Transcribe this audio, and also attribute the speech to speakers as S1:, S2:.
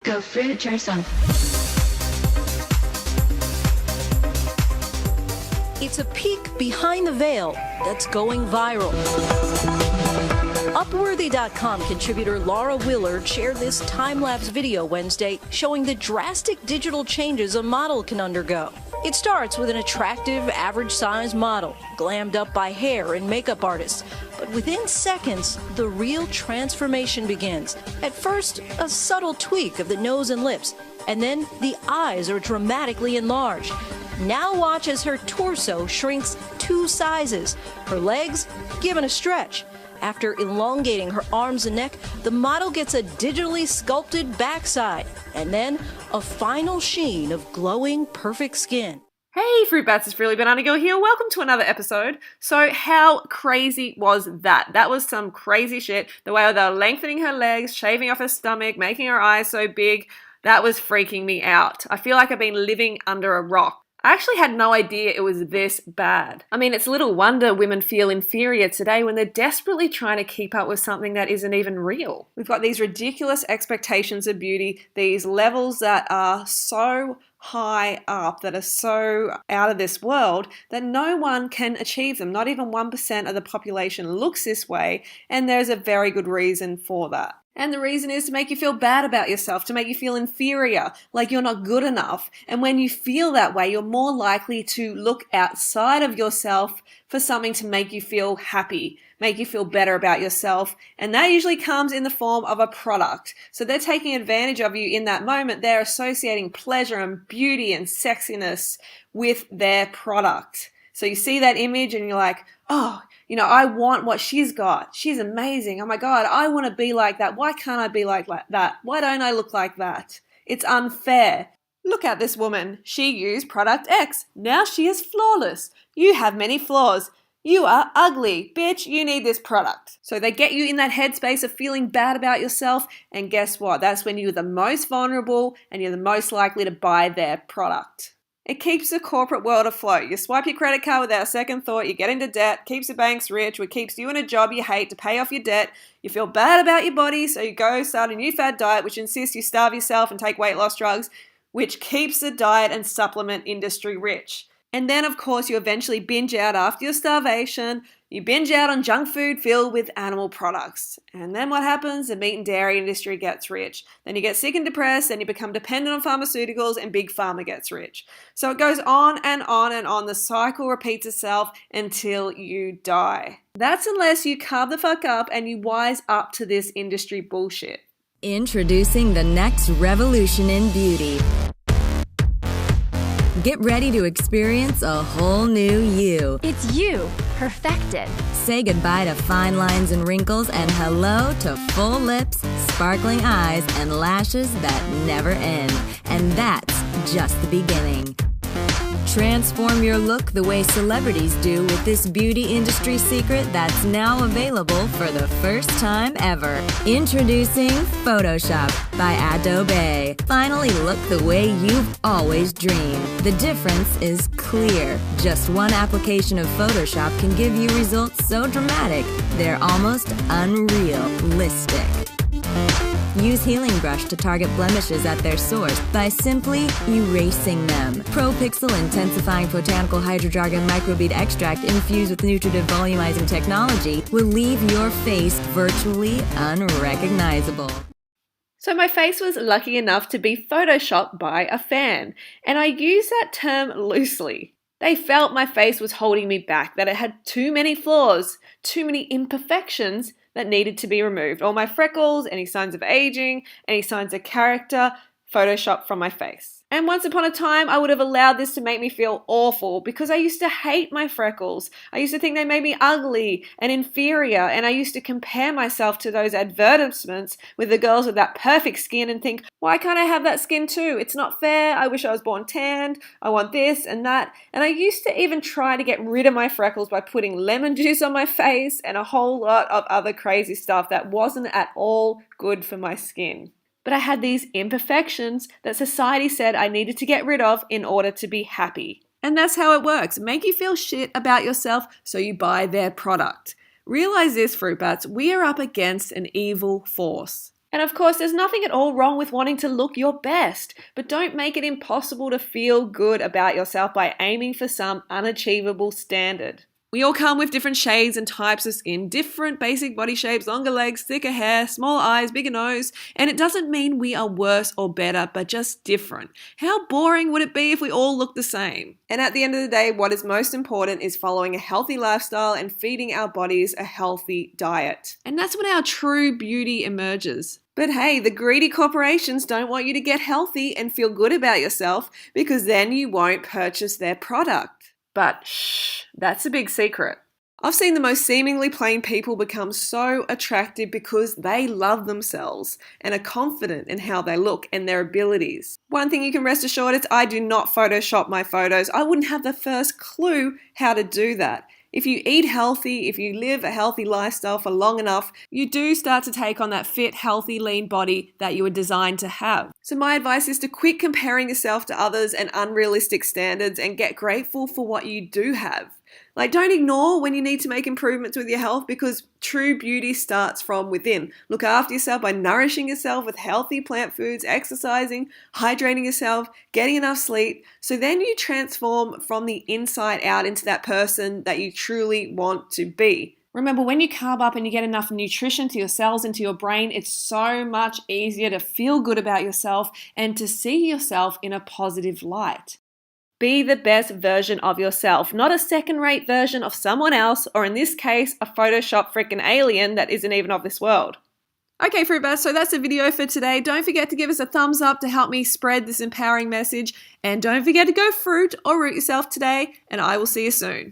S1: Go fruit yourself.
S2: It's a peek behind the veil that's going viral. Upworthy.com contributor Laura Willard shared this time-lapse video Wednesday showing the drastic digital changes a model can undergo. It starts with an attractive, average-sized model, glammed up by hair and makeup artists. But within seconds, the real transformation begins. At first, a subtle tweak of the nose and lips, and then the eyes are dramatically enlarged. Now watch as her torso shrinks 2 sizes, her legs given a stretch. After elongating her arms and neck, the model gets a digitally sculpted backside, and then a final sheen of glowing, perfect skin.
S3: Hey Fruit Bats, it's Freely Banana Girl here. Welcome to another episode. So how crazy was that? That was some crazy shit. The way they were lengthening her legs, shaving off her stomach, making her eyes so big, that was freaking me out. I feel like I've been living under a rock. I actually had no idea it was this bad. I mean, it's little wonder women feel inferior today when they're desperately trying to keep up with something that isn't even real. We've got these ridiculous expectations of beauty, these levels that are so high up, that are so out of this world, that no one can achieve them. Not even 1% of the population looks this way, and there's a very good reason for that. And the reason is to make you feel bad about yourself, to make you feel inferior, like you're not good enough. And when you feel that way, you're more likely to look outside of yourself for something to make you feel happy, make you feel better about yourself. And that usually comes in the form of a product. So they're taking advantage of you in that moment. They're associating pleasure and beauty and sexiness with their product. So you see that image and you're like, oh, I want what she's got. She's amazing. Oh my God, I want to be like that. Why can't I be like that? Why don't I look like that? It's unfair. Look at this woman. She used product X. Now she is flawless. You have many flaws. You are ugly. Bitch, you need this product. So they get you in that headspace of feeling bad about yourself. And guess what? That's when you're the most vulnerable and you're the most likely to buy their product. It keeps the corporate world afloat. You swipe your credit card without a second thought, you get into debt, keeps the banks rich, which keeps you in a job you hate to pay off your debt. You feel bad about your body, so you go start a new fad diet, which insists you starve yourself and take weight loss drugs, which keeps the diet and supplement industry rich. And then, of course, you eventually binge out after your starvation. You binge out on junk food filled with animal products. And then what happens? The meat and dairy industry gets rich. Then you get sick and depressed, and you become dependent on pharmaceuticals, and Big Pharma gets rich. So it goes on and on and on. The cycle repeats itself until you die. That's unless you carve the fuck up and you wise up to this industry bullshit.
S4: Introducing the next revolution in beauty. Get ready to experience a whole new you.
S5: It's you, perfected.
S4: Say goodbye to fine lines and wrinkles and hello to full lips, sparkling eyes, and lashes that never end. And that's just the beginning. Transform your look the way celebrities do with this beauty industry secret that's now available for the first time ever. Introducing Photoshop by Adobe. Finally look the way you've always dreamed. The difference is clear. Just one application of Photoshop can give you results so dramatic, they're almost unrealistic. Use Healing Brush to target blemishes at their source by simply erasing them. ProPixel Intensifying Botanical Hydrojargon Microbead Extract infused with nutritive volumizing technology will leave your face virtually unrecognizable.
S3: So my face was lucky enough to be photoshopped by a fan, and I use that term loosely. They felt my face was holding me back, that it had too many flaws, too many imperfections that needed to be removed. All my freckles, any signs of aging, any signs of character, photoshopped from my face. And once upon a time, I would have allowed this to make me feel awful because I used to hate my freckles. I used to think they made me ugly and inferior, and I used to compare myself to those advertisements with the girls with that perfect skin and think, why can't I have that skin too? It's not fair. I wish I was born tanned. I want this and that. And I used to even try to get rid of my freckles by putting lemon juice on my face and a whole lot of other crazy stuff that wasn't at all good for my skin. But I had these imperfections that society said I needed to get rid of in order to be happy. And that's how it works. Make you feel shit about yourself so you buy their product. Realize this, Fruit Bats, we are up against an evil force. And of course, there's nothing at all wrong with wanting to look your best, but don't make it impossible to feel good about yourself by aiming for some unachievable standard. We all come with different shades and types of skin, different basic body shapes, longer legs, thicker hair, small eyes, bigger nose, and it doesn't mean we are worse or better, but just different. How boring would it be if we all looked the same? And at the end of the day, what is most important is following a healthy lifestyle and feeding our bodies a healthy diet. And that's when our true beauty emerges. But hey, the greedy corporations don't want you to get healthy and feel good about yourself because then you won't purchase their product. But shh, that's a big secret. I've seen the most seemingly plain people become so attractive because they love themselves and are confident in how they look and their abilities. One thing you can rest assured is I do not Photoshop my photos. I wouldn't have the first clue how to do that. If you eat healthy, if you live a healthy lifestyle for long enough, you do start to take on that fit, healthy, lean body that you were designed to have. So my advice is to quit comparing yourself to others and unrealistic standards and get grateful for what you do have. Like, don't ignore when you need to make improvements with your health because true beauty starts from within. Look after yourself by nourishing yourself with healthy plant foods, exercising, hydrating yourself, getting enough sleep. So then you transform from the inside out into that person that you truly want to be. Remember, when you carb up and you get enough nutrition to your cells and to your brain, it's so much easier to feel good about yourself and to see yourself in a positive light. Be the best version of yourself, not a second-rate version of someone else, or in this case, a Photoshop freaking alien that isn't even of this world. Okay, Fruit Bats, so that's the video for today. Don't forget to give us a thumbs up to help me spread this empowering message. And don't forget to go fruit or root yourself today, and I will see you soon.